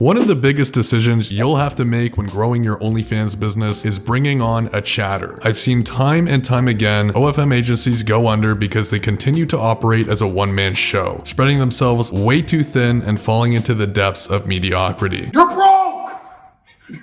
One of the biggest decisions you'll have to make when growing your OnlyFans business is bringing on a chatter. I've seen time and time again OFM agencies go under because they continue to operate as a one-man show, spreading themselves way too thin and falling into the depths of mediocrity. You're broke!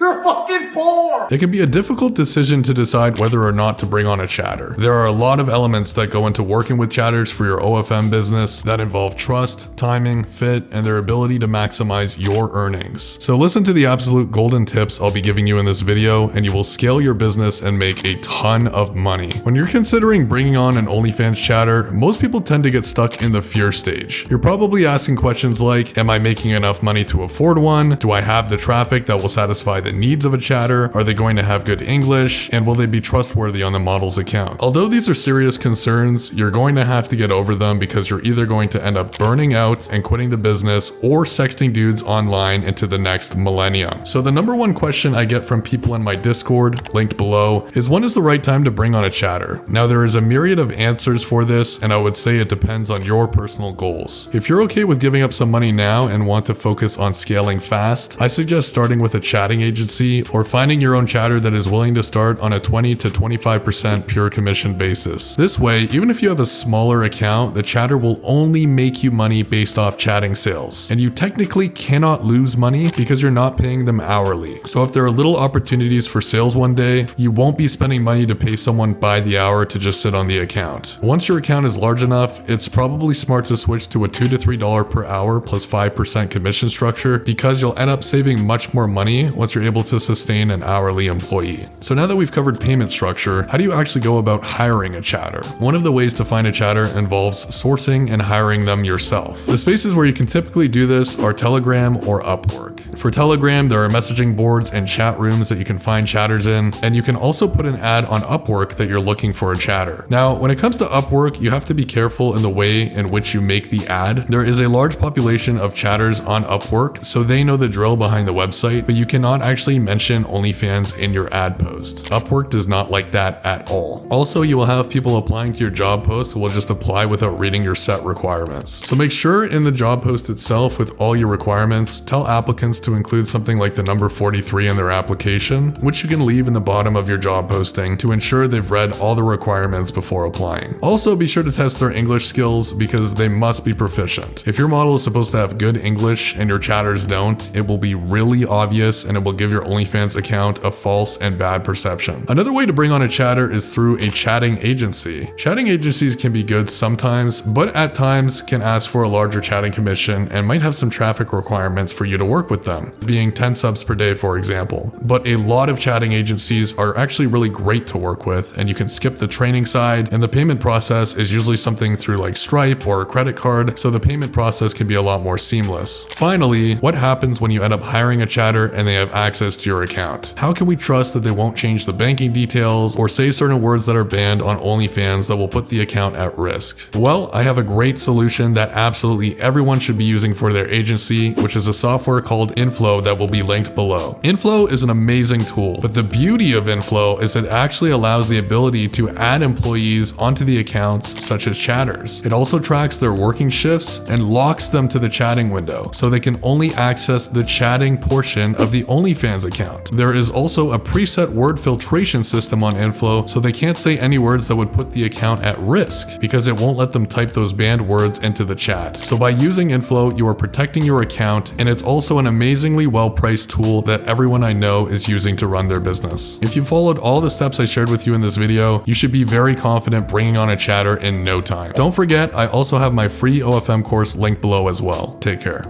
You're fucking poor! It can be a difficult decision to decide whether or not to bring on a chatter. There are a lot of elements that go into working with chatters for your OFM business that involve trust, timing, fit, and their ability to maximize your earnings. So listen to the absolute golden tips I'll be giving you in this video, and you will scale your business and make a ton of money. When you're considering bringing on an OnlyFans chatter, most people tend to get stuck in the fear stage. You're probably asking questions like, am I making enough money to afford one? Do I have the traffic that will satisfy the needs of a chatter? Are they going to have good English? And will they be trustworthy on the model's account? Although these are serious concerns, you're going to have to get over them because you're either going to end up burning out and quitting the business or sexting dudes online into the next millennium. So the number one question I get from people in my Discord, linked below, is when is the right time to bring on a chatter? Now there is a myriad of answers for this, and I would say it depends on your personal goals. If you're okay with giving up some money now and want to focus on scaling fast, I suggest starting with a chatting agency or finding your own chatter that is willing to start on a 20 to 25% pure commission basis. This way, even if you have a smaller account, the chatter will only make you money based off chatting sales. And you technically cannot lose money because you're not paying them hourly. So if there are little opportunities for sales one day, you won't be spending money to pay someone by the hour to just sit on the account. Once your account is large enough, it's probably smart to switch to a $2 to $3 per hour plus 5% commission structure because you'll end up saving much more money once you're able to sustain an hourly employee. So now that we've covered payment structure, how do you actually go about hiring a chatter? One of the ways to find a chatter involves sourcing and hiring them yourself. The spaces where you can typically do this are Telegram or Upwork. For Telegram, there are messaging boards and chat rooms that you can find chatters in, and you can also put an ad on Upwork that you're looking for a chatter. Now, when it comes to Upwork, you have to be careful in the way in which you make the ad. There is a large population of chatters on Upwork, so they know the drill behind the website, but you cannot actually mention OnlyFans in your ad post. Upwork does not like that at all. Also, you will have people applying to your job post who will just apply without reading your set requirements. So make sure in the job post itself with all your requirements, tell applicants to include something like the number 43 in their application, which you can leave in the bottom of your job posting to ensure they've read all the requirements before applying. Also, be sure to test their English skills because they must be proficient. If your model is supposed to have good English and your chatters don't, it will be really obvious and it will give your OnlyFans account a false and bad perception. Another way to bring on a chatter is through a chatting agency. Chatting agencies can be good sometimes, but at times can ask for a larger chatting commission and might have some traffic requirements for you to work with them, being 10 subs per day, for example. But a lot of chatting agencies are actually really great to work with, and you can skip the training side, and the payment process is usually something through like Stripe or a credit card, so the payment process can be a lot more seamless. Finally, what happens when you end up hiring a chatter and they have access to your account? How can we trust that they won't change the banking details or say certain words that are banned on OnlyFans that will put the account at risk? Well, I have a great solution that absolutely everyone should be using for their agency, which is a software called Inflow that will be linked below. Inflow is an amazing tool, but the beauty of Inflow is it actually allows the ability to add employees onto the accounts such as chatters. It also tracks their working shifts and locks them to the chatting window, so they can only access the chatting portion of the OnlyFans account. There is also a preset word filtration system on Inflow, so they can't say any words that would put the account at risk because it won't let them type those banned words into the chat. So by using Inflow, you are protecting your account, and it's also an amazingly well-priced tool that everyone I know is using to run their business. If you followed all the steps I shared with you in this video, you should be very confident bringing on a chatter in no time. Don't forget, I also have my free OFM course linked below as well. Take care.